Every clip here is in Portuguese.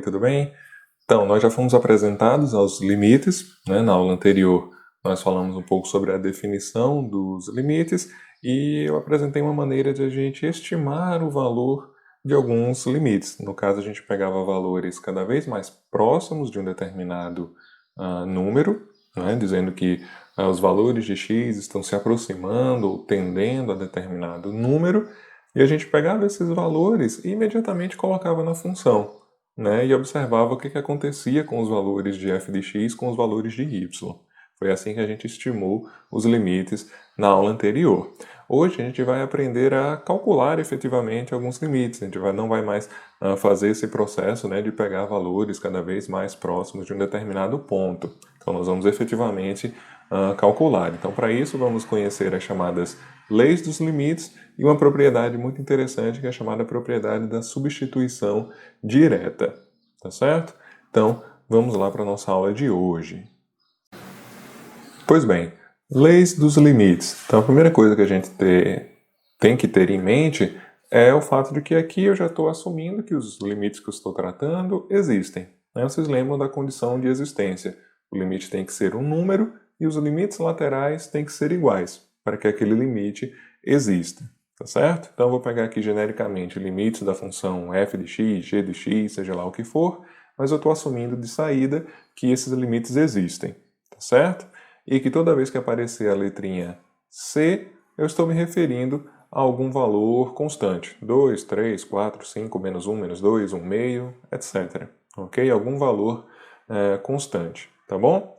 tudo bem? Então, nós já fomos apresentados aos limites, né? Na aula anterior nós falamos um pouco sobre a definição dos limites e eu apresentei uma maneira de a gente estimar o valor de alguns limites. No caso, a gente pegava valores cada vez mais próximos de um determinado número, né? Dizendo que os valores de x estão se aproximando ou tendendo a determinado número, e a gente pegava esses valores e imediatamente colocava na função, né, e observava o que acontecia com os valores de f de x com os valores de y. Foi assim que a gente estimou os limites na aula anterior. Hoje a gente vai aprender a calcular efetivamente alguns limites. A gente não vai mais fazer esse processo, né, de pegar valores cada vez mais próximos de um determinado ponto. Então nós vamos efetivamente calcular. Então, para isso, vamos conhecer as chamadas leis dos limites e uma propriedade muito interessante que é a chamada propriedade da substituição direta. Tá certo? Então, vamos lá para a nossa aula de hoje. Pois bem, leis dos limites. Então, a primeira coisa que a gente tem que ter em mente é o fato de que aqui eu já estou assumindo que os limites que eu estou tratando existem. Né? Vocês lembram da condição de existência. O limite tem que ser um número e os limites laterais têm que ser iguais para que aquele limite exista. Tá certo? Então eu vou pegar aqui genericamente limites da função f de x, g de x, seja lá o que for, mas eu estou assumindo de saída que esses limites existem. Tá certo? E que toda vez que aparecer a letrinha c, eu estou me referindo a algum valor constante. 2, 3, 4, 5, menos 1, menos 2, 1 meio, etc. Ok? Algum valor constante. Tá bom?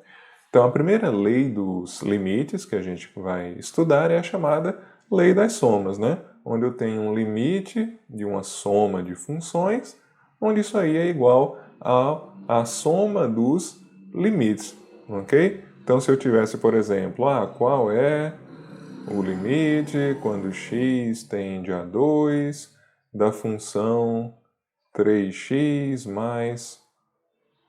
Então, a primeira lei dos limites que a gente vai estudar é a chamada lei das somas, né? Onde eu tenho um limite de uma soma de funções, onde isso aí é igual à soma dos limites, ok? Então, se eu tivesse, por exemplo, qual é o limite quando x tende a 2 da função 3x mais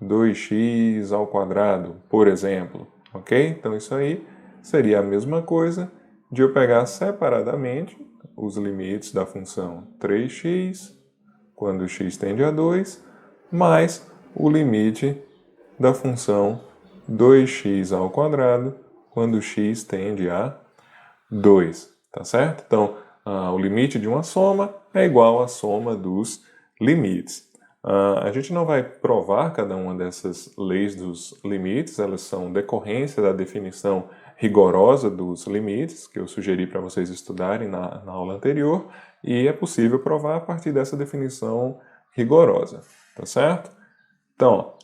2x ao quadrado, por exemplo, ok? Então isso aí seria a mesma coisa de eu pegar separadamente os limites da função 3x quando x tende a 2, mais o limite da função 2x ao quadrado quando x tende a 2, tá certo? Então, o limite de uma soma é igual à soma dos limites. A gente não vai provar cada uma dessas leis dos limites, elas são decorrência da definição rigorosa dos limites, que eu sugeri para vocês estudarem na aula anterior, e é possível provar a partir dessa definição rigorosa, tá certo? Então,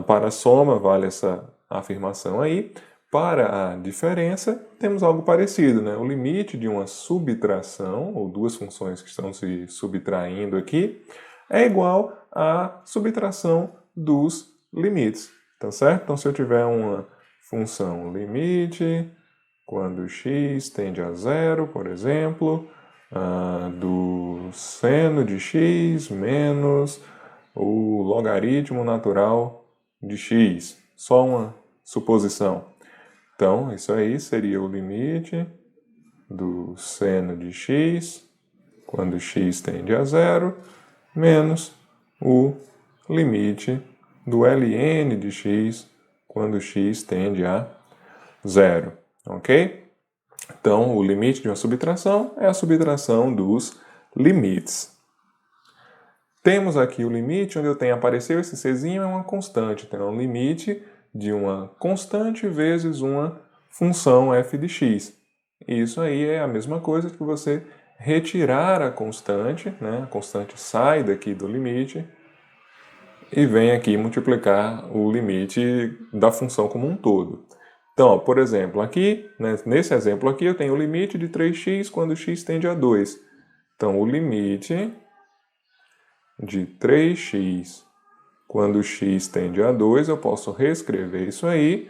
para a soma vale essa afirmação aí. Para a diferença, temos algo parecido, né? O limite de uma subtração, ou duas funções que estão se subtraindo aqui, é igual à subtração dos limites, tá certo? Então, se eu tiver uma função limite, quando x tende a zero, por exemplo, do seno de x menos o logaritmo natural de x, só uma suposição. Então, isso aí seria o limite do seno de x, quando x tende a zero, menos o limite do ln de x, quando x tende a zero, ok? Então, o limite de uma subtração é a subtração dos limites. Temos aqui o limite onde eu tenho apareceu esse czinho é uma constante, então é um limite de uma constante vezes uma função f de x. Isso aí é a mesma coisa que você retirar a constante, né? A constante sai daqui do limite e vem aqui multiplicar o limite da função como um todo. Então, por exemplo, aqui, né, nesse exemplo aqui, eu tenho o limite de 3x quando x tende a 2. Então, o limite de 3x quando x tende a 2, eu posso reescrever isso aí,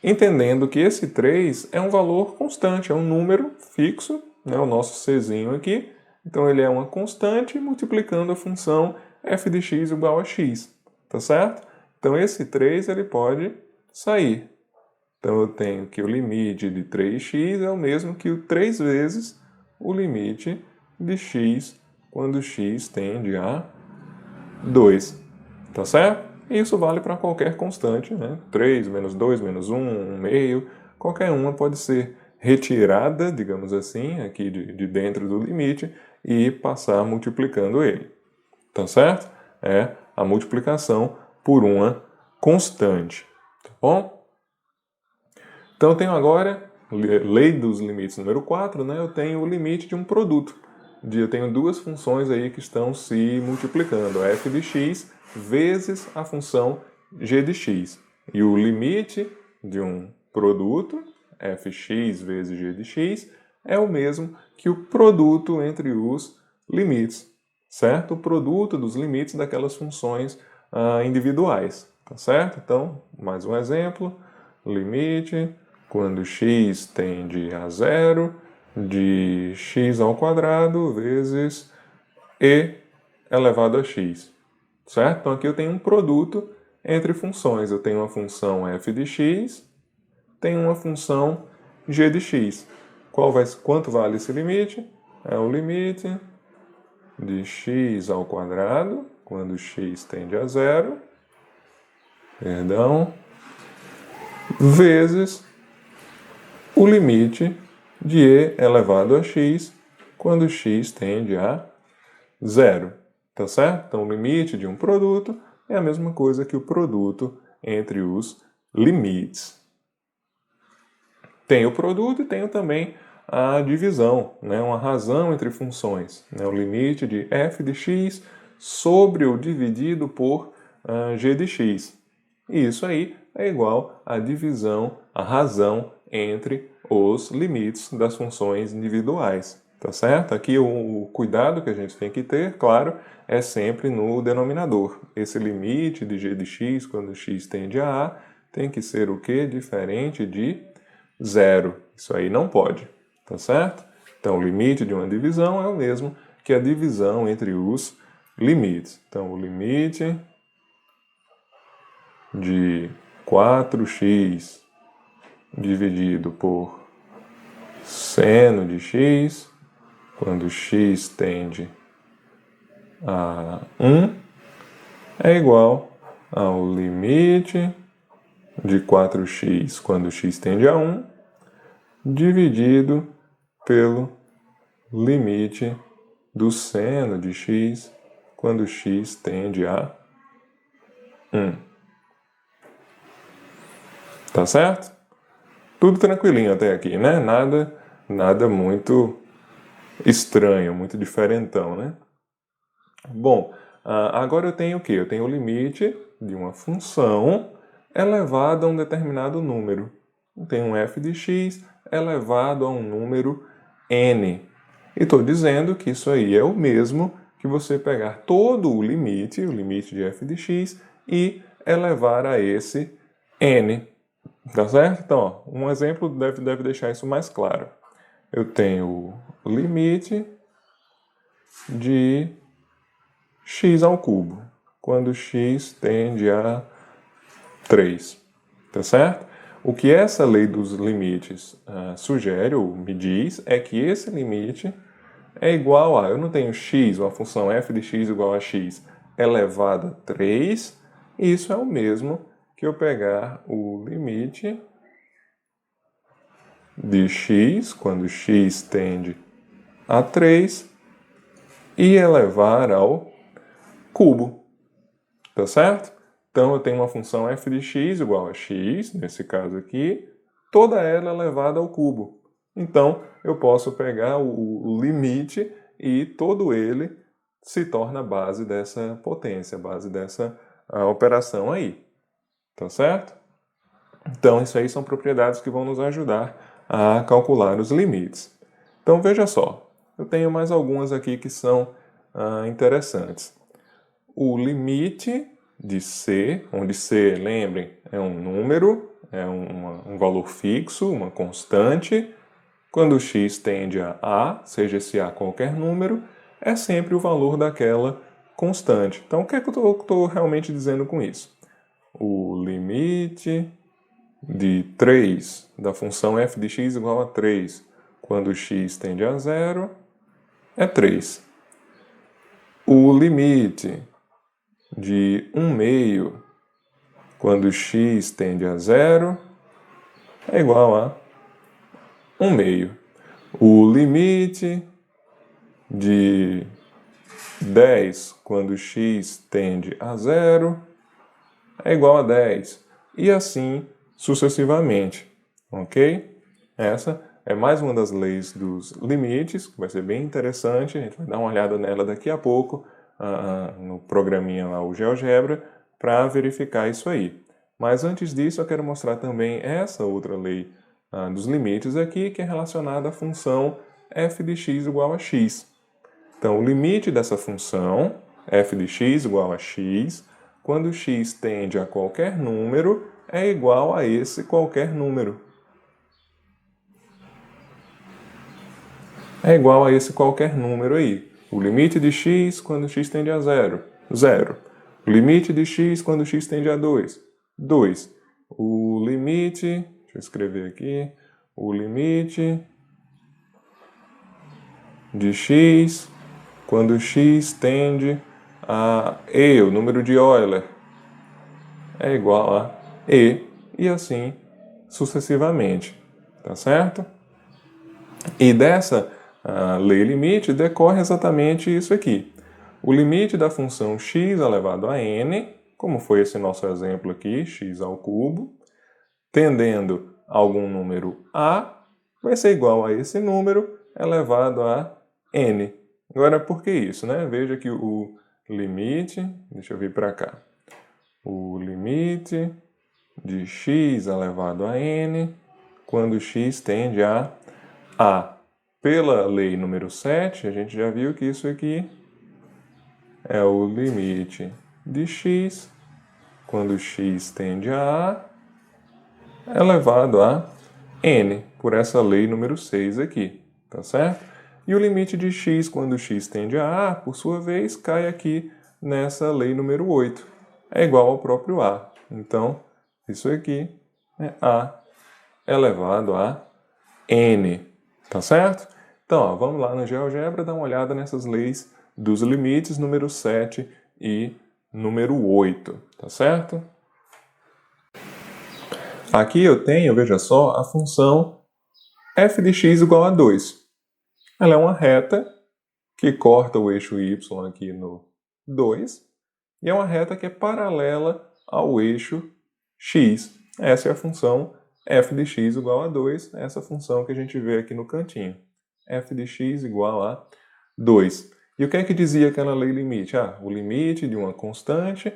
entendendo que esse 3 é um valor constante, é um número fixo, né, o nosso czinho aqui. Então, ele é uma constante multiplicando a função f de x igual a x, tá certo? Então, esse 3 ele pode sair. Então, eu tenho que o limite de 3x é o mesmo que o 3 vezes o limite de x quando x tende a 2. Tá certo? E isso vale para qualquer constante, né? 3, menos 2, menos 1, 1/2, qualquer uma pode ser retirada, digamos assim, aqui de dentro do limite e passar multiplicando ele. Tá certo? É a multiplicação por uma constante. Tá bom? Então eu tenho agora, lei dos limites número 4, né? Eu tenho o limite de um produto. Eu tenho duas funções aí que estão se multiplicando, a f de x vezes a função g de x. E o limite de um produto, fx vezes g de x, é o mesmo que o produto entre os limites, certo? O produto dos limites daquelas funções individuais, tá certo? Então, mais um exemplo, limite quando x tende a zero de x ao quadrado vezes e elevado a x, certo? Então aqui eu tenho um produto entre funções. Eu tenho uma função f de x, tenho uma função g de x. Quanto vale esse limite? É o limite de x ao quadrado, quando x tende a zero, vezes o limite de e elevado a x quando x tende a zero. Tá certo? Então, o limite de um produto é a mesma coisa que o produto entre os limites. Tem o produto e tenho também a divisão, né? Uma razão entre funções. Né? O limite de f de x sobre o dividido por g de x. E isso aí é igual à divisão, a razão entre os limites das funções individuais. Tá certo? Aqui o cuidado que a gente tem que ter, claro, é sempre no denominador. Esse limite de g de x, quando x tende a A, tem que ser o quê? Diferente de zero. Isso aí não pode. Tá certo? Então, o limite de uma divisão é o mesmo que a divisão entre os limites. Então, o limite de 4x dividido por seno de x, quando x tende a 1, é igual ao limite de 4x quando x tende a 1, dividido pelo limite do seno de x quando x tende a 1. Tá certo? Tudo tranquilinho até aqui, né? Nada muito estranho, muito diferentão, né? Bom, agora eu tenho o quê? Eu tenho o limite de uma função elevado a um determinado número. Eu tenho um f de x elevado a um número n. E estou dizendo que isso aí é o mesmo que você pegar todo o limite de f de x, e elevar a esse n. Tá certo? Então, ó, um exemplo deve deixar isso mais claro. Eu tenho o limite de x ao cubo, quando x tende a 3. Tá certo? O que essa lei dos limites sugere, ou me diz, é que esse limite é igual a, eu não tenho x, uma função f de x igual a x elevado a 3, e isso é o mesmo que eu pegar o limite de x, quando x tende a 3, e elevar ao cubo. Tá certo? Então eu tenho uma função f de x igual a x, nesse caso aqui, toda ela elevada ao cubo. Então eu posso pegar o limite e todo ele se torna base dessa potência, base dessa operação aí. Tá certo? Então isso aí são propriedades que vão nos ajudar a calcular os limites. Então veja só, eu tenho mais algumas aqui que são interessantes. O limite de c, onde c, lembrem, é um número, é um valor fixo, uma constante. Quando x tende a A, seja esse A qualquer número, é sempre o valor daquela constante. Então, o que é que eu estou realmente dizendo com isso? O limite de 3 da função f de x igual a 3, quando x tende a zero, é 3. O limite de 1/2 quando x tende a 0 é igual a 1/2. O limite de 10 quando x tende a 0 é igual a 10. E assim sucessivamente, ok? Essa é mais uma das leis dos limites, que vai ser bem interessante, a gente vai dar uma olhada nela daqui a pouco, no programinha lá, o GeoGebra, para verificar isso aí. Mas antes disso, eu quero mostrar também essa outra lei dos limites aqui, que é relacionada à função f de x igual a x. Então, o limite dessa função, f de x igual a x, quando x tende a qualquer número, é igual a esse qualquer número. É igual a esse qualquer número aí. O limite de x quando x tende a 0, 0. O limite de x quando x tende a 2, 2. O limite, deixa eu escrever aqui, o limite de x quando x tende a e, o número de Euler, é igual a e assim sucessivamente, tá certo? E dessa lei limite decorre exatamente isso aqui. O limite da função x elevado a n, como foi esse nosso exemplo aqui, x ao cubo, tendendo a algum número a, vai ser igual a esse número elevado a n. Agora, por que isso, né? Veja que o limite, deixa eu vir para cá, o limite de x elevado a n, quando x tende a a. Pela lei número 7, a gente já viu que isso aqui é o limite de x, quando x tende a elevado a n, por essa lei número 6 aqui, tá certo? E o limite de x, quando x tende a, por sua vez, cai aqui nessa lei número 8, é igual ao próprio a. Então, isso aqui é a elevado a n, tá certo? Então, ó, vamos lá no GeoGebra dar uma olhada nessas leis dos limites número 7 e número 8, tá certo? Aqui eu tenho, veja só, a função f de x igual a 2. Ela é uma reta que corta o eixo y aqui no 2 e é uma reta que é paralela ao eixo x. Essa é a função f de x igual a 2, essa função que a gente vê aqui no cantinho. F de x igual a 2. E o que é que dizia aquela lei limite? O limite de uma constante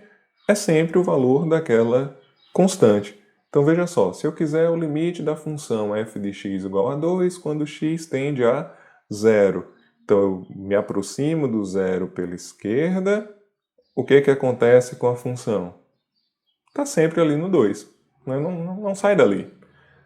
é sempre o valor daquela constante. Então veja só, se eu quiser o limite da função f de x igual a 2 quando x tende a 0. Então eu me aproximo do zero pela esquerda, o que acontece com a função? Está sempre ali no 2, né? Não sai dali.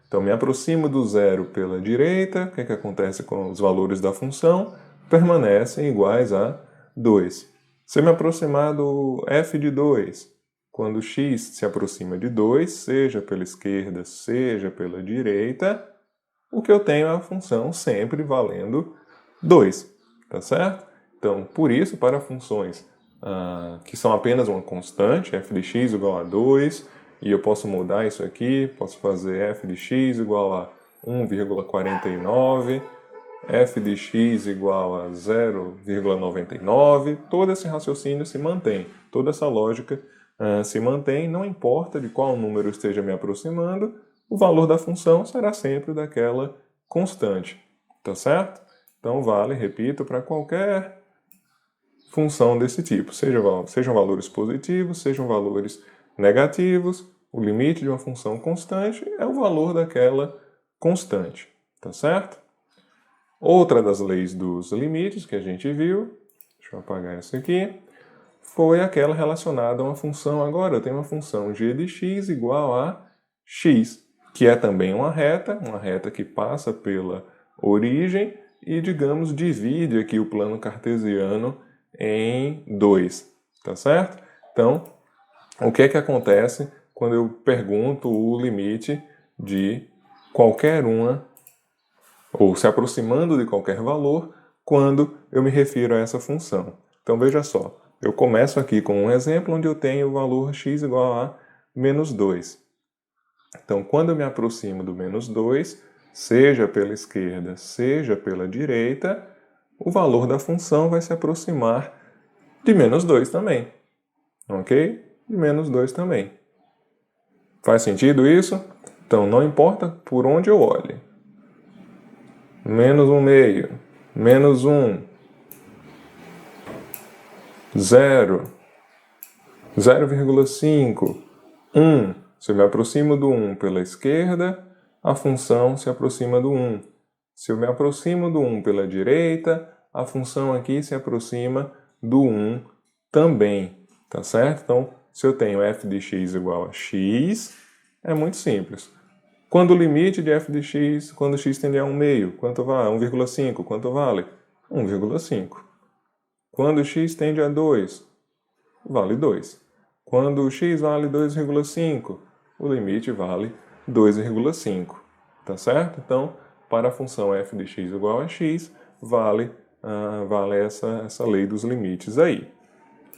Então, me aproximo do zero pela direita, o que acontece com os valores da função? Permanecem iguais a 2. Se eu me aproximar do f de 2, quando x se aproxima de 2, seja pela esquerda, seja pela direita, o que eu tenho é a função sempre valendo 2, tá certo? Então, por isso, para funções que são apenas uma constante, f de x igual a 2, e eu posso mudar isso aqui, posso fazer f de x igual a 1,49, f de x igual a 0,99, todo esse raciocínio se mantém, toda essa lógica se mantém, não importa de qual número esteja me aproximando, o valor da função será sempre daquela constante, tá certo? Então vale, repito, para qualquer função desse tipo, sejam valores positivos, sejam valores negativos, o limite de uma função constante é o valor daquela constante, tá certo? Outra das leis dos limites que a gente viu, deixa eu apagar essa aqui, foi aquela relacionada a uma função. Agora eu tenho uma função g de x igual a x, que é também uma reta que passa pela origem e, digamos, divide aqui o plano cartesiano em 2, tá certo? Então, o que acontece quando eu pergunto o limite de qualquer uma, ou se aproximando de qualquer valor, quando eu me refiro a essa função? Então, veja só, Eu começo aqui com um exemplo onde eu tenho o valor x igual a menos 2. Então, quando eu me aproximo do menos 2, seja pela esquerda, seja pela direita, o valor da função vai se aproximar de menos 2 também. Ok? De menos 2 também. Faz sentido isso? Então, não importa por onde eu olhe. Menos 1 meio, menos 1, 0, 0,5, 1. Se eu me aproximo do 1 pela esquerda, a função se aproxima do 1. Se eu me aproximo do 1 pela direita, a função aqui se aproxima do 1 também. Tá certo? Então, se eu tenho f de x igual a x, é muito simples. Quando o limite de f de x, quando x tende a 1 meio, quanto vale? 1,5, quanto vale? 1,5. Quando x tende a 2, vale 2. Quando x vale 2,5, o limite vale 2,5. Tá certo? Então, para a função f de x igual a x, vale essa lei dos limites aí.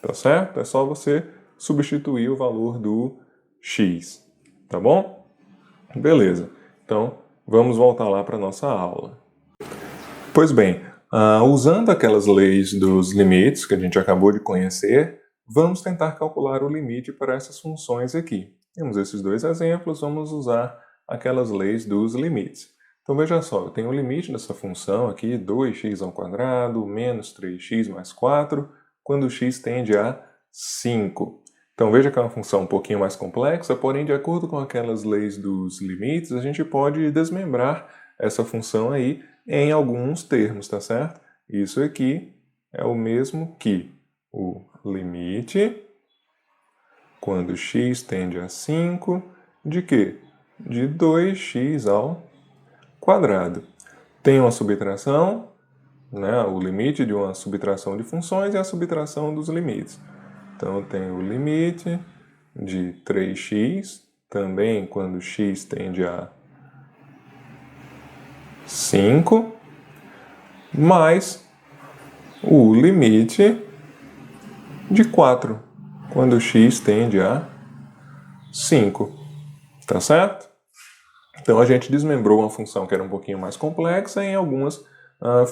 Tá certo? É só você substituir o valor do x. Tá bom? Beleza. Então, vamos voltar lá para a nossa aula. Pois bem, usando aquelas leis dos limites que a gente acabou de conhecer, vamos tentar calcular o limite para essas funções aqui. Temos esses dois exemplos, vamos usar aquelas leis dos limites. Então veja só, eu tenho o limite dessa função aqui, 2x² menos 3x mais 4, quando x tende a 5. Então veja que é uma função um pouquinho mais complexa, porém de acordo com aquelas leis dos limites, a gente pode desmembrar essa função aí em alguns termos, tá certo? Isso aqui é o mesmo que o limite, quando x tende a 5, de quê? De 2x ao quadrado. Tem uma subtração, né? O limite de uma subtração de funções e a subtração dos limites. Então, eu tenho o limite de 3x, também quando x tende a 5, mais o limite de 4, quando x tende a 5. Tá certo? Então a gente desmembrou uma função que era um pouquinho mais complexa em algumas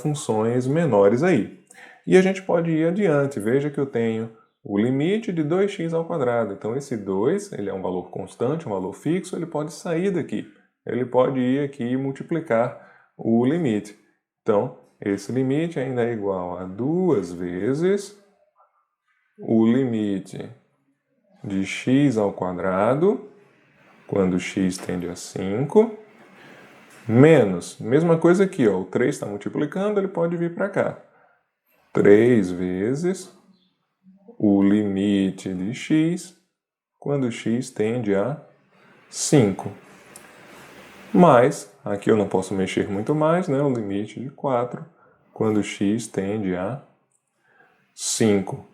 funções menores aí. E a gente pode ir adiante. Veja que eu tenho o limite de 2x ao quadrado. Então esse 2, ele é um valor constante, um valor fixo, ele pode sair daqui. Ele pode ir aqui e multiplicar o limite. Então, esse limite ainda é igual a 2 vezes o limite de x ao quadrado, quando x tende a 5, menos, mesma coisa aqui, ó, o 3 está multiplicando, ele pode vir para cá. 3 vezes o limite de x, quando x tende a 5. Mais, aqui eu não posso mexer muito mais, né, o limite de 4, quando x tende a 5.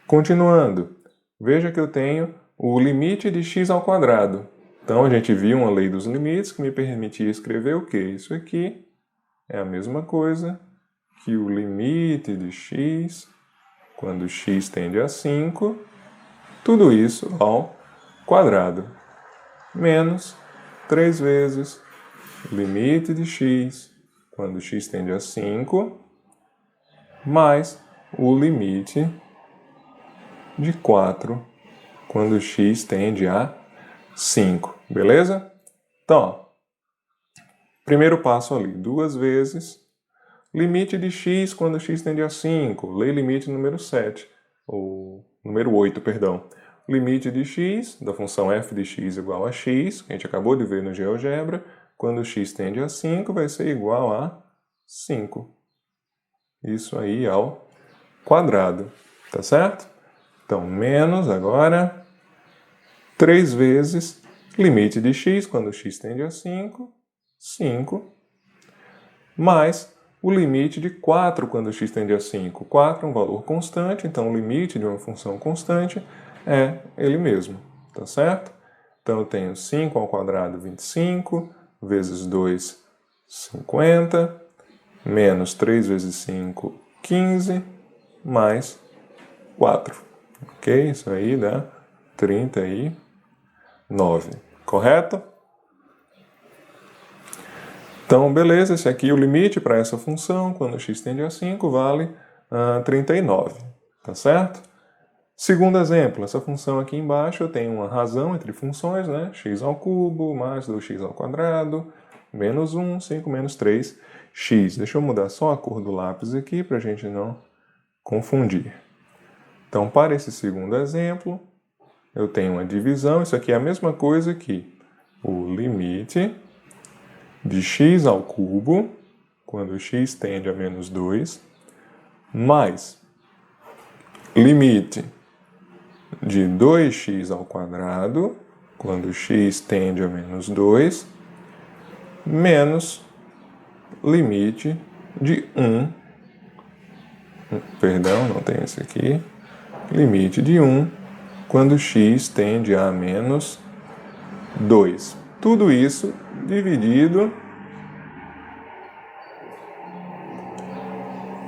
Continuando, veja que eu tenho o limite de x ao quadrado. Então, a gente viu uma lei dos limites que me permitia escrever o quê? Isso aqui é a mesma coisa que o limite de x, quando x tende a 5, tudo isso ao quadrado, menos 3 vezes o limite de x, quando x tende a 5, mais o limite de 4, quando x tende a 5, beleza? Então, ó, primeiro passo ali, 2 vezes limite de x quando x tende a 5, lei limite número 7, ou número 8, perdão. Limite de x, da função f de x igual a x, que a gente acabou de ver no GeoGebra, quando x tende a 5 vai ser igual a 5. Isso aí ao quadrado, tá certo? Então, menos agora 3 vezes limite de x, quando x tende a 5, 5, mais o limite de 4 quando x tende a 5. 4 é um valor constante, então o limite de uma função constante é ele mesmo, tá certo? Então eu tenho 5 ao quadrado, 25, vezes 2, 50, menos 3 vezes 5, 15, mais 4. Ok? Isso aí dá 39. Correto? Então, beleza, esse aqui é o limite para essa função, quando x tende a 5, vale 39, tá certo? Segundo exemplo, essa função aqui embaixo eu tenho uma razão entre funções, né? X ao cubo mais 2x ao quadrado, menos 1, 5 menos 3, x. Deixa eu mudar só a cor do lápis aqui para a gente não confundir. Então, para esse segundo exemplo, eu tenho uma divisão, isso aqui é a mesma coisa que o limite de x ao cubo, quando x tende a menos 2, mais limite de 2x ao quadrado, quando x tende a menos 2, menos limite de 1, perdão, não tem esse aqui, limite de 1, quando x tende a menos 2. Tudo isso dividido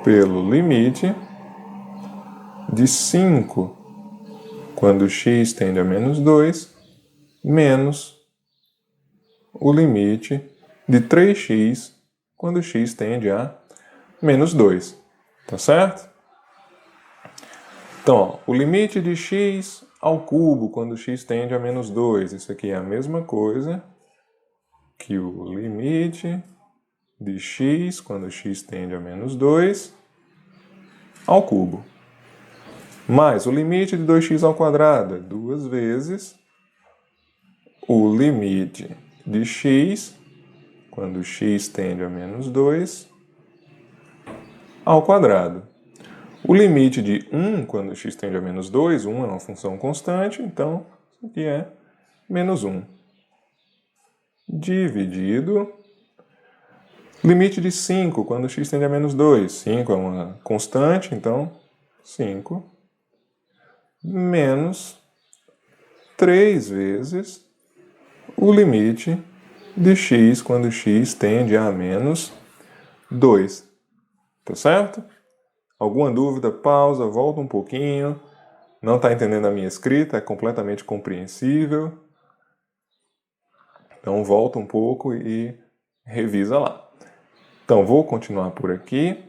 pelo limite de 5, quando x tende a menos 2, menos o limite de 3x, quando x tende a menos 2. Tá certo? Então, ó, o limite de x ao cubo, quando x tende a menos 2. Isso aqui é a mesma coisa que o limite de x, quando x tende a menos 2, ao cubo. Mais o limite de 2x ao quadrado, é 2 vezes o limite de x, quando x tende a menos 2, ao quadrado. O limite de 1, quando x tende a menos 2, 1 é uma função constante, então isso aqui é menos 1. Dividido limite de 5, quando x tende a menos 2. 5 é uma constante, então 5 menos 3 vezes o limite de x quando x tende a menos 2. Tá certo? Alguma dúvida? Pausa, volta um pouquinho. Não está entendendo a minha escrita? É completamente compreensível. Então volta um pouco e revisa lá. Então vou continuar por aqui.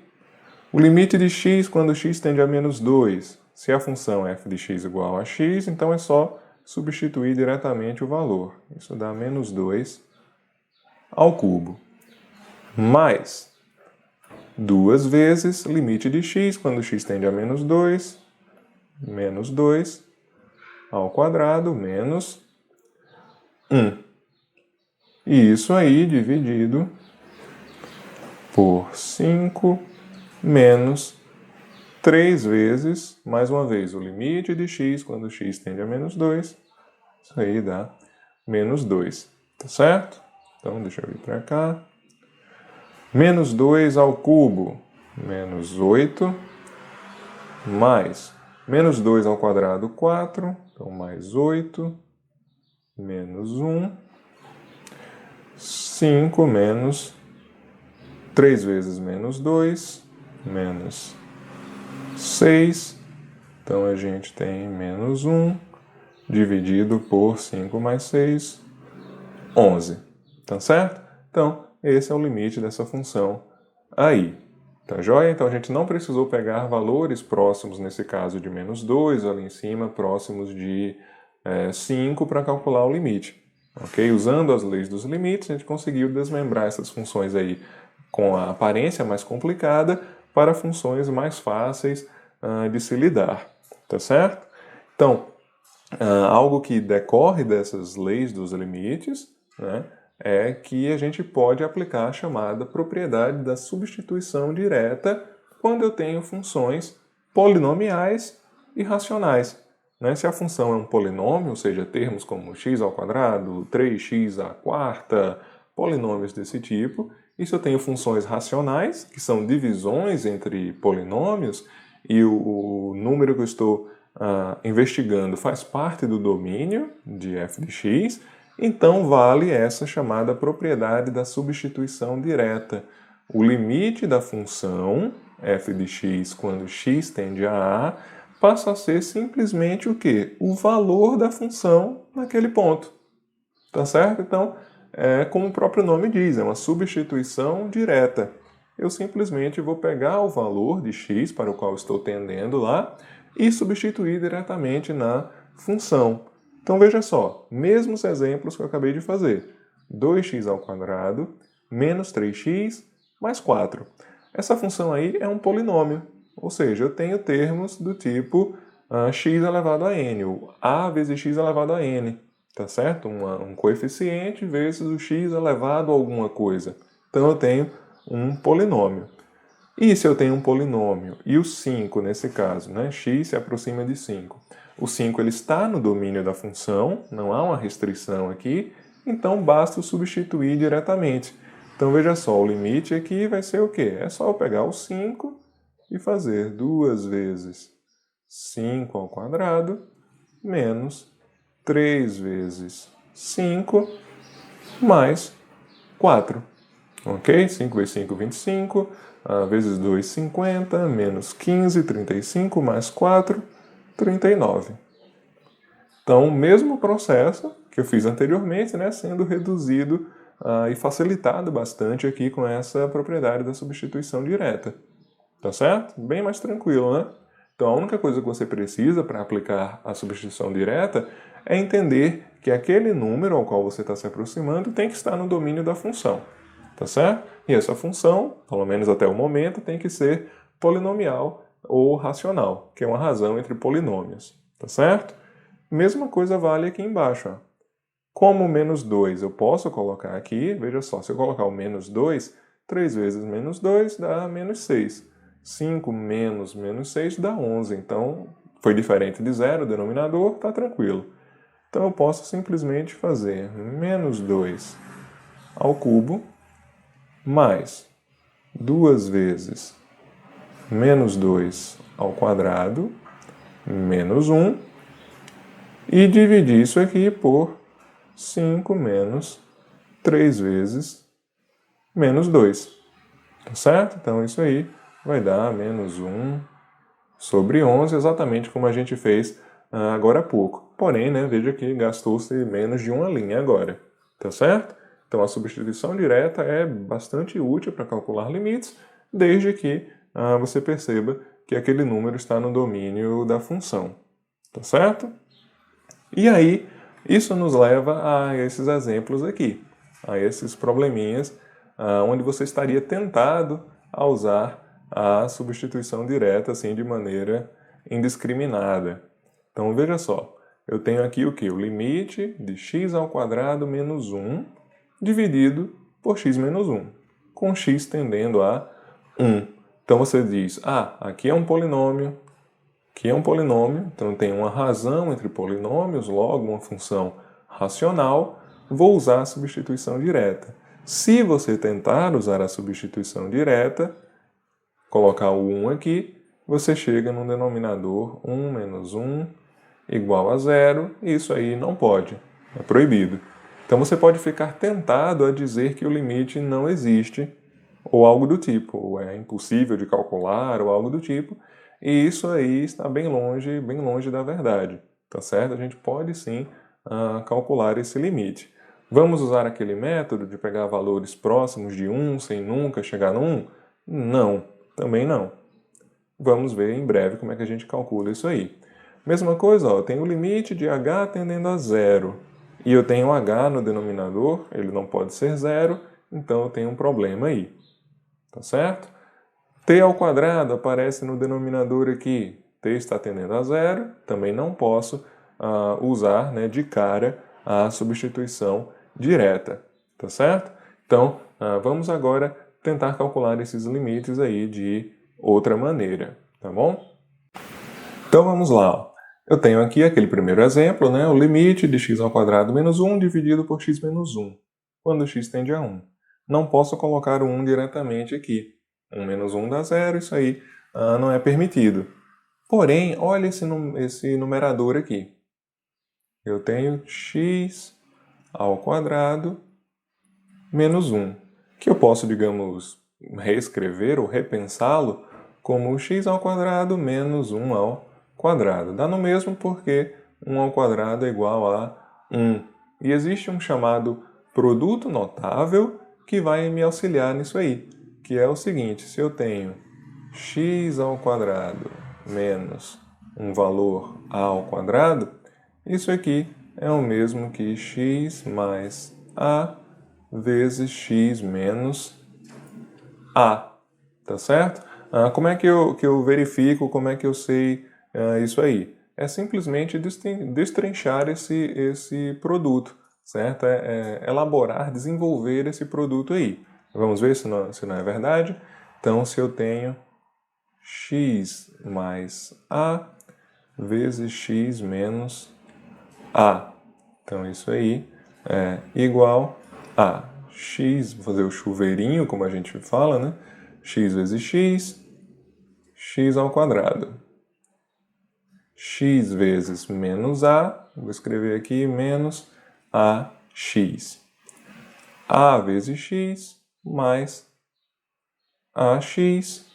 O limite de x quando x tende a menos 2. Se a função f de x igual a x, então é só substituir diretamente o valor. Isso dá menos 2 ao cubo. Mais 2 vezes limite de x quando x tende a menos 2, menos 2 ao quadrado, menos 1. E isso aí dividido por 5 menos 3 vezes, mais uma vez, o limite de x quando x tende a menos 2. Isso aí dá menos 2, tá certo? Então, deixa eu vir para cá. Menos 2 ao cubo, menos 8, mais menos 2 ao quadrado, 4. Então, mais 8, menos 1. 5 menos 3 vezes menos 2, menos 6. Então, a gente tem menos 1 dividido por 5 mais 6, 11. Tá certo? Então, esse é o limite dessa função aí. Tá joia? Então, a gente não precisou pegar valores próximos, nesse caso de menos 2, ali em cima, próximos de 5 para calcular o limite. Ok? Usando as leis dos limites, a gente conseguiu desmembrar essas funções aí com a aparência mais complicada para funções mais fáceis de se lidar. Tá certo? Então, algo que decorre dessas leis dos limites, né, é que a gente pode aplicar a chamada propriedade da substituição direta quando eu tenho funções polinomiais e racionais. Né? Se a função é um polinômio, ou seja, termos como x ao quadrado, 3x à quarta, polinômios desse tipo, e se eu tenho funções racionais, que são divisões entre polinômios, e o número que eu estou investigando faz parte do domínio de f de x, então vale essa chamada propriedade da substituição direta. O limite da função f de x quando x tende a passa a ser simplesmente o quê? O valor da função naquele ponto. Tá certo? Então, como o próprio nome diz, é uma substituição direta. Eu simplesmente vou pegar o valor de x para o qual estou tendendo lá e substituir diretamente na função. Então veja só, mesmos exemplos que eu acabei de fazer. 2x² menos 3x mais 4. Essa função aí é um polinômio, ou seja, eu tenho termos do tipo x elevado a n, ou a vezes x elevado a n. Tá certo? Um coeficiente vezes o x elevado a alguma coisa. Então eu tenho um polinômio. E se eu tenho um polinômio e o 5, nesse caso, né, x se aproxima de 5, o 5 ele está no domínio da função, não há uma restrição aqui, então basta substituir diretamente. Então veja só, o limite aqui vai ser o quê? É só eu pegar o 5 e fazer 2 vezes 5 ao quadrado menos 3 vezes 5 mais 4. Ok? 5 vezes 5, 25. Vezes 2, 50. Menos 15, 35. Mais 4, 39. Então, o mesmo processo que eu fiz anteriormente, né, sendo reduzido e facilitado bastante aqui com essa propriedade da substituição direta. Tá certo? Bem mais tranquilo, né? Então, a única coisa que você precisa para aplicar a substituição direta é entender que aquele número ao qual você está se aproximando tem que estar no domínio da função, tá certo? E essa função, pelo menos até o momento, tem que ser polinomial ou racional, que é uma razão entre polinômios, tá certo? Mesma coisa vale aqui embaixo, ó. Como menos 2 eu posso colocar aqui, veja só, se eu colocar o menos 2, 3 vezes menos 2 dá menos 6. 5 menos menos 6 dá 11. Então, foi diferente de zero, o denominador, está tranquilo. Então, eu posso simplesmente fazer menos 2 ao cubo mais 2 vezes menos 2 ao quadrado menos 1 e dividir isso aqui por 5 menos 3 vezes menos 2. Tá certo? Então, isso aí vai dar menos 1 sobre 11, exatamente como a gente fez agora há pouco. Porém, né, veja que gastou-se menos de uma linha agora. Tá certo? Então, a substituição direta é bastante útil para calcular limites, desde que você perceba que aquele número está no domínio da função. Tá certo? E aí, isso nos leva a esses exemplos aqui, a esses probleminhas onde você estaria tentado a usar a substituição direta assim de maneira indiscriminada. Então veja só, eu tenho aqui o que? O limite de x ao quadrado menos 1 dividido por x menos 1, com x tendendo a 1. Então você diz, aqui é um polinômio, aqui é um polinômio, então tem uma razão entre polinômios, logo uma função racional, vou usar a substituição direta. Se você tentar usar a substituição direta, colocar o 1 aqui, você chega no denominador 1 menos 1 igual a 0, e isso aí não pode, é proibido. Então você pode ficar tentado a dizer que o limite não existe, ou algo do tipo, ou é impossível de calcular, ou algo do tipo, e isso aí está bem longe da verdade, tá certo? A gente pode sim calcular esse limite. Vamos usar aquele método de pegar valores próximos de 1 sem nunca chegar no 1? Não, também não. Vamos ver em breve como é que a gente calcula isso aí. Mesma coisa, ó, eu tenho o limite de h tendendo a 0. E eu tenho h no denominador, ele não pode ser 0, então eu tenho um problema aí. Tá certo? T ao quadrado aparece no denominador aqui. T está tendendo a 0, também não posso usar de cara a substituição direta. Tá certo? Então, vamos agora tentar calcular esses limites aí de outra maneira, tá bom? Então vamos lá. Ó. Eu tenho aqui aquele primeiro exemplo, né? O limite de x ao quadrado menos 1 dividido por x menos 1, quando x tende a 1. Não posso colocar o 1 diretamente aqui. 1 menos 1 dá 0, isso aí não é permitido. Porém, olha esse numerador aqui. Eu tenho x ao quadrado menos 1, que eu posso, digamos, reescrever ou repensá-lo como x ao quadrado menos 1 ao quadrado. Dá no mesmo porque 1 ao quadrado é igual a 1. E existe um chamado produto notável que vai me auxiliar nisso aí, que é o seguinte: se eu tenho x ao quadrado menos um valor a ao quadrado, isso aqui é o mesmo que x mais a vezes x menos a, tá certo? Como é que eu verifico, como é que eu sei isso aí? É simplesmente destrinchar esse produto, certo? Elaborar, desenvolver esse produto aí. Vamos ver se não é verdade? Então, se eu tenho x mais a vezes x menos a. Então, isso aí é igual a x, vou fazer o chuveirinho, como a gente fala, né? X vezes x, x ao quadrado. X vezes menos a, vou escrever aqui, menos ax. A vezes x mais ax.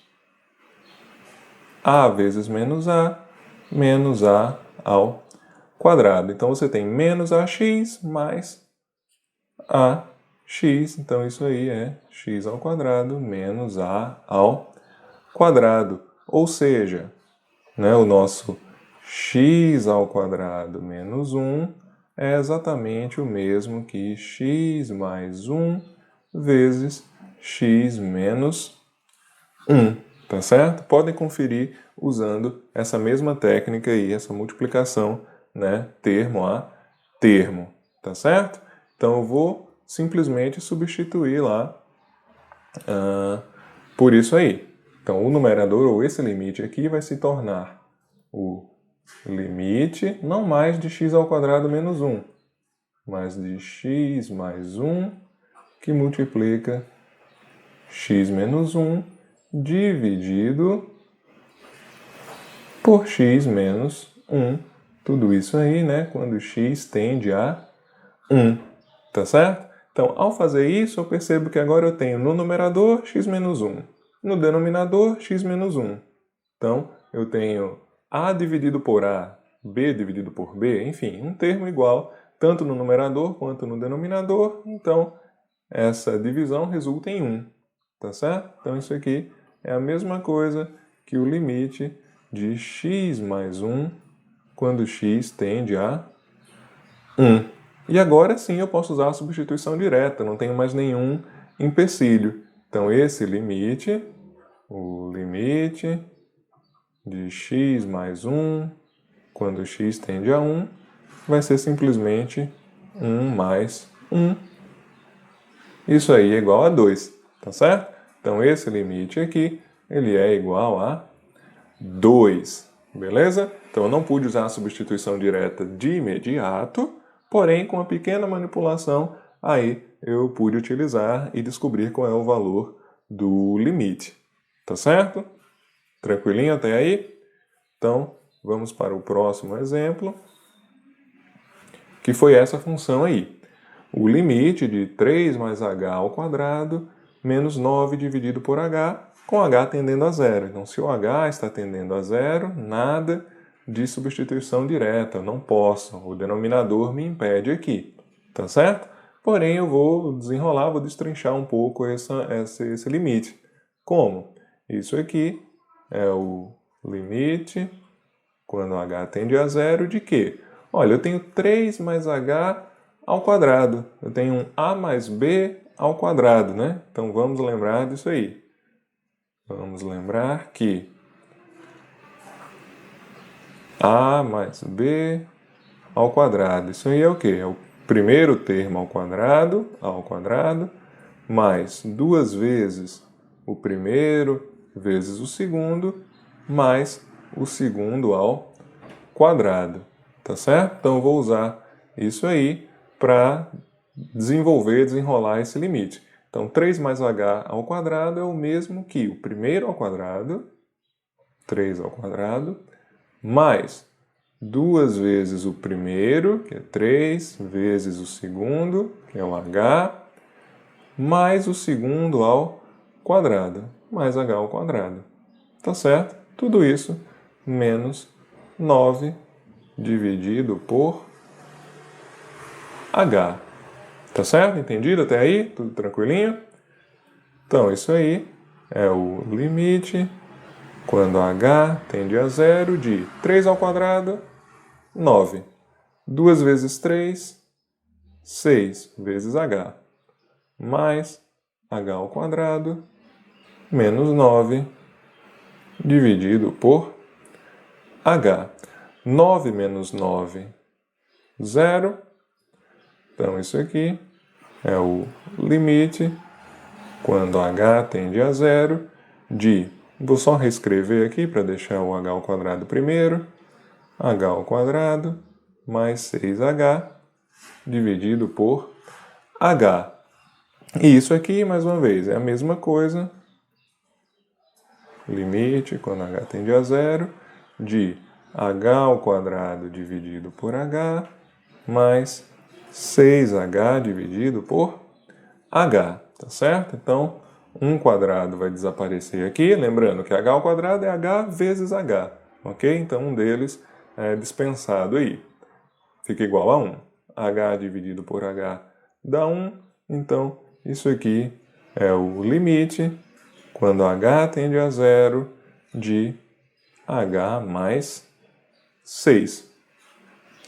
A vezes menos a ao quadrado. Então, você tem menos ax mais ax. Então, isso aí é x ao quadrado menos a ao quadrado. Ou seja, né, o nosso x ao quadrado menos 1 é exatamente o mesmo que x mais 1 vezes x menos 1. Tá certo? Podem conferir usando essa mesma técnica aí, essa multiplicação, né, termo a termo. Tá certo? Então eu vou simplesmente substituir lá por isso aí. Então o numerador, ou esse limite aqui, vai se tornar o limite não mais de x ao quadrado menos 1, mas de x mais 1 que multiplica x menos 1 dividido por x menos 1. Tudo isso aí, né, quando x tende a 1. Tá certo? Então, ao fazer isso, eu percebo que agora eu tenho no numerador x menos 1, no denominador x menos 1. Então, eu tenho a dividido por a, b dividido por b, enfim, um termo igual tanto no numerador quanto no denominador. Então, essa divisão resulta em 1. Tá certo? Então, isso aqui é a mesma coisa que o limite de x mais 1 quando x tende a 1. E agora sim eu posso usar a substituição direta, não tenho mais nenhum empecilho. Então, esse limite, o limite de x mais 1 quando x tende a 1, vai ser simplesmente 1 mais 1. Isso aí é igual a 2, tá certo? Então, esse limite aqui, ele é igual a 2, beleza? Então, eu não pude usar a substituição direta de imediato, porém, com uma pequena manipulação, aí eu pude utilizar e descobrir qual é o valor do limite, tá certo? Tranquilinho até aí? Então, vamos para o próximo exemplo, que foi essa função aí. O limite de 3 mais h ao quadrado menos 9 dividido por h, com h tendendo a zero. Então, se o h está tendendo a zero, nada de substituição direta, não posso. O denominador me impede aqui, tá certo? Porém, eu vou desenrolar, vou destrinchar um pouco esse limite. Como? Isso aqui é o limite, quando h tende a zero, de quê? Olha, eu tenho 3 mais h ao quadrado. Eu tenho um a mais b ao quadrado, né? Então vamos lembrar disso aí. Vamos lembrar que a mais b ao quadrado. Isso aí é o quê? É o primeiro termo ao quadrado, mais duas vezes o primeiro vezes o segundo, mais o segundo ao quadrado. Tá certo? Então eu vou usar isso aí para desenrolar esse limite. Então, 3 mais h ao quadrado é o mesmo que o primeiro ao quadrado, 3 ao quadrado, mais duas vezes o primeiro, que é 3, vezes o segundo, que é o h, mais o segundo ao quadrado, mais h ao quadrado. Tá certo? Tudo isso menos 9 dividido por h. Tá certo? Entendido até aí? Tudo tranquilinho? Então, isso aí é o limite quando h tende a zero de 3 ao quadrado, 9. 2 vezes 3, 6 vezes h, mais h ao quadrado, menos 9, dividido por h. 9 menos 9, 0. Então, isso aqui é o limite quando h tende a zero de... Vou só reescrever aqui para deixar o h ao quadrado primeiro. H ao quadrado mais 6h dividido por h. E isso aqui, mais uma vez, é a mesma coisa. Limite, quando h tende a zero, de h ao quadrado dividido por h mais 6h dividido por h. Tá certo? Então, 1 quadrado vai desaparecer aqui. Lembrando que h ao quadrado é h vezes h. Ok? Então, um deles é dispensado aí. Fica igual a 1. h dividido por h dá 1. Então, isso aqui é o limite quando h tende a zero de h mais 6.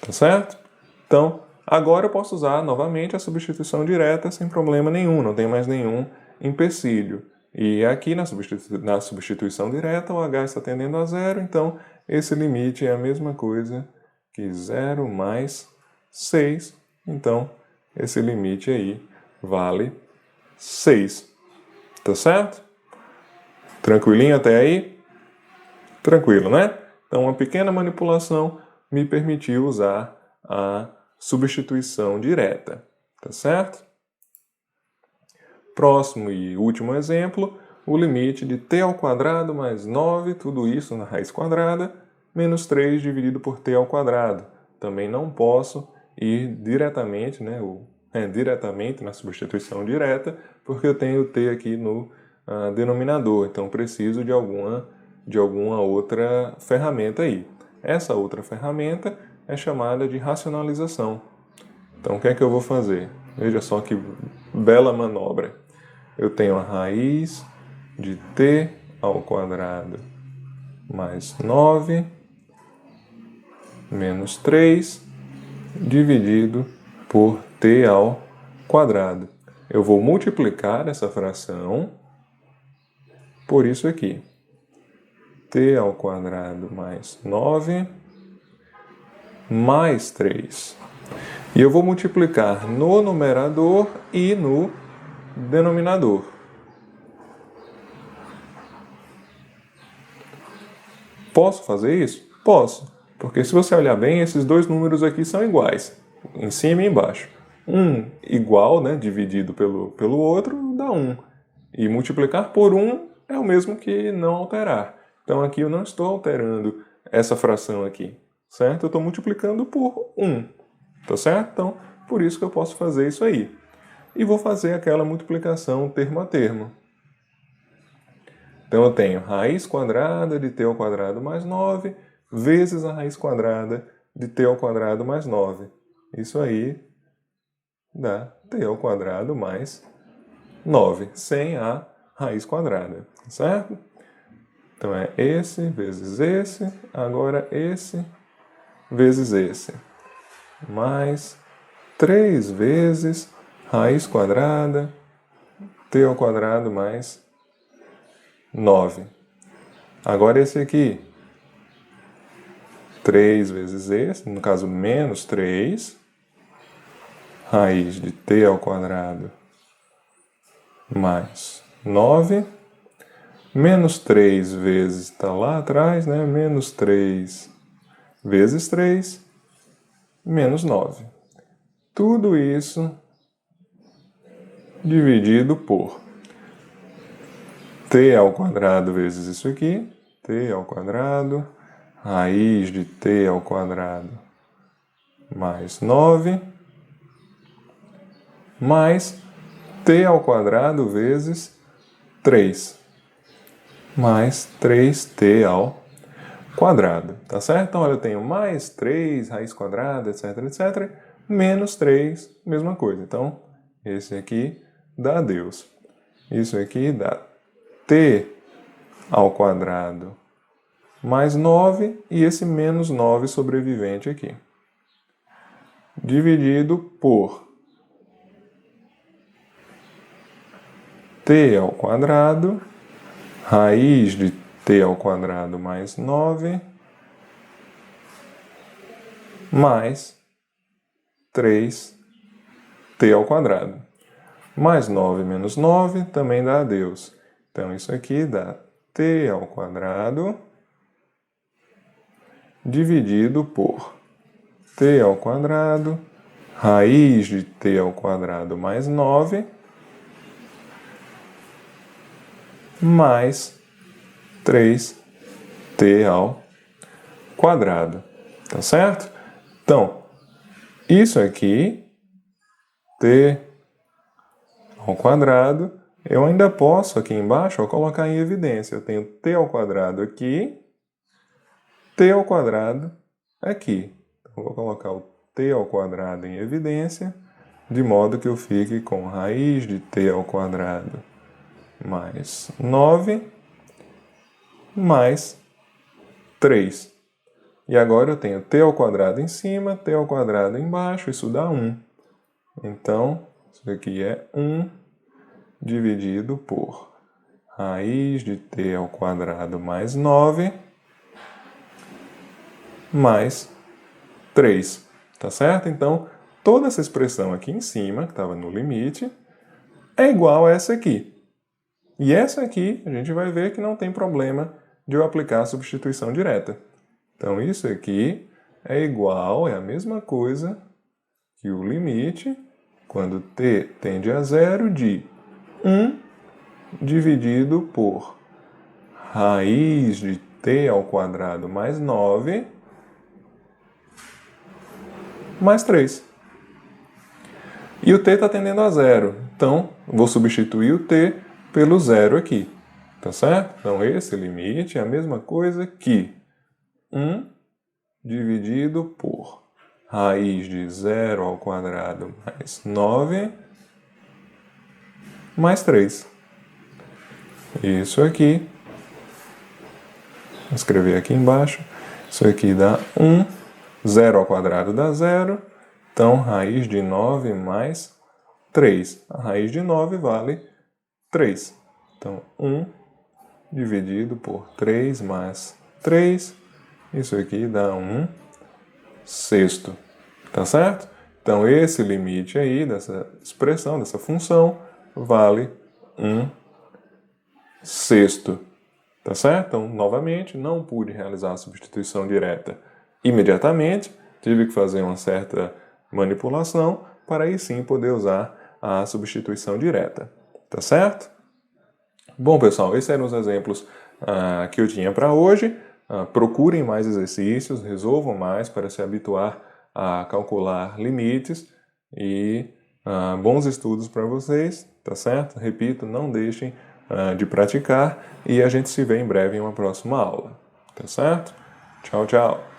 Tá certo? Então, agora eu posso usar novamente a substituição direta sem problema nenhum, não tem mais nenhum empecilho. E aqui na substituição direta o h está tendendo a zero, então esse limite é a mesma coisa que 0 mais 6. Então, esse limite aí vale 6. Tá certo? Tranquilinho até aí? Tranquilo, né? Então, uma pequena manipulação me permitiu usar a substituição direta. Tá certo? Próximo e último exemplo, o limite de t ao quadrado mais 9, tudo isso na raiz quadrada, menos 3 dividido por t ao quadrado. Também não posso ir diretamente, diretamente na substituição direta, porque eu tenho t aqui no denominador, então preciso de alguma outra ferramenta aí. Essa outra ferramenta é chamada de racionalização. Então, o que é que eu vou fazer? Veja só que bela manobra. Eu tenho a raiz de t ao quadrado mais 9 menos 3 dividido por t ao quadrado. Eu vou multiplicar essa fração por isso aqui. T ao quadrado mais 9 mais 3. E eu vou multiplicar no numerador e no denominador. Posso fazer isso? Posso. Porque se você olhar bem, esses dois números aqui são iguais, em cima e embaixo. Um igual, dividido pelo outro, dá 1. E multiplicar por 1 é o mesmo que não alterar. Então aqui eu não estou alterando essa fração aqui, certo? Eu estou multiplicando por 1, tá certo? Então, por isso que eu posso fazer isso aí. E vou fazer aquela multiplicação termo a termo. Então eu tenho raiz quadrada de t ao quadrado mais 9 vezes a raiz quadrada de t ao quadrado mais 9. Isso aí dá t ao quadrado mais 9, sem a raiz quadrada, certo? Então é esse vezes esse, agora esse vezes esse, mais 3 vezes raiz quadrada t ao quadrado mais 9. Agora esse aqui, 3 vezes esse, no caso menos 3, raiz de t ao quadrado mais 9, menos 3 vezes, está lá atrás, menos 3 vezes 3, menos 9. Tudo isso dividido por t ao quadrado vezes isso aqui, t ao quadrado, raiz de t ao quadrado mais 9, mais t ao quadrado vezes 3, mais 3t ao quadrado, tá certo? Então, olha, eu tenho mais 3 raiz quadrada, etc, etc, menos 3, mesma coisa. Então, esse aqui dá Deus. Isso aqui dá t ao quadrado mais 9 e esse menos 9 sobrevivente aqui. Dividido por t ao quadrado, raiz de t ao quadrado mais 9, mais 3t ao quadrado. Mais 9 menos 9 também dá Deus. Então, isso aqui dá t ao quadrado dividido por t ao quadrado, raiz de t ao quadrado mais 9, mais 3t ao quadrado. Tá certo? Então, isso aqui, t ao quadrado, eu ainda posso aqui embaixo colocar em evidência. Eu tenho t ao quadrado aqui, t ao quadrado aqui. Então, vou colocar o t ao quadrado em evidência, de modo que eu fique com raiz de t ao quadrado mais 9, mais 3. E agora eu tenho t ao quadrado em cima, t ao quadrado embaixo, isso dá 1. Então, isso aqui é 1 dividido por raiz de t ao quadrado mais 9, mais 3. Tá certo? Então, toda essa expressão aqui em cima, que estava no limite, é igual a essa aqui. E essa aqui, a gente vai ver que não tem problema de eu aplicar a substituição direta. Então, isso aqui é igual, é a mesma coisa que o limite, quando t tende a zero, de 1 dividido por raiz de t ao quadrado mais 9, mais 3. E o t está tendendo a zero, então vou substituir o t pelo zero aqui, tá certo? Então esse limite é a mesma coisa que 1 dividido por raiz de 0 ao quadrado mais 9, mais 3. Isso aqui, vou escrever aqui embaixo, isso aqui dá 1, 0 ao quadrado dá 0, então raiz de 9 mais 3. A raiz de 9 vale 3. Então 1 dividido por 3 mais 3, isso aqui dá 1 sexto. Tá certo? Então esse limite aí dessa expressão, dessa função, vale 1 sexto. Tá certo? Então, novamente, não pude realizar a substituição direta imediatamente, tive que fazer uma certa manipulação para aí sim poder usar a substituição direta. Tá certo? Bom, pessoal, esses eram os exemplos que eu tinha para hoje. Procurem mais exercícios, resolvam mais para se habituar a calcular limites e bons estudos para vocês, tá certo? Repito, não deixem de praticar e a gente se vê em breve em uma próxima aula, tá certo? Tchau, tchau!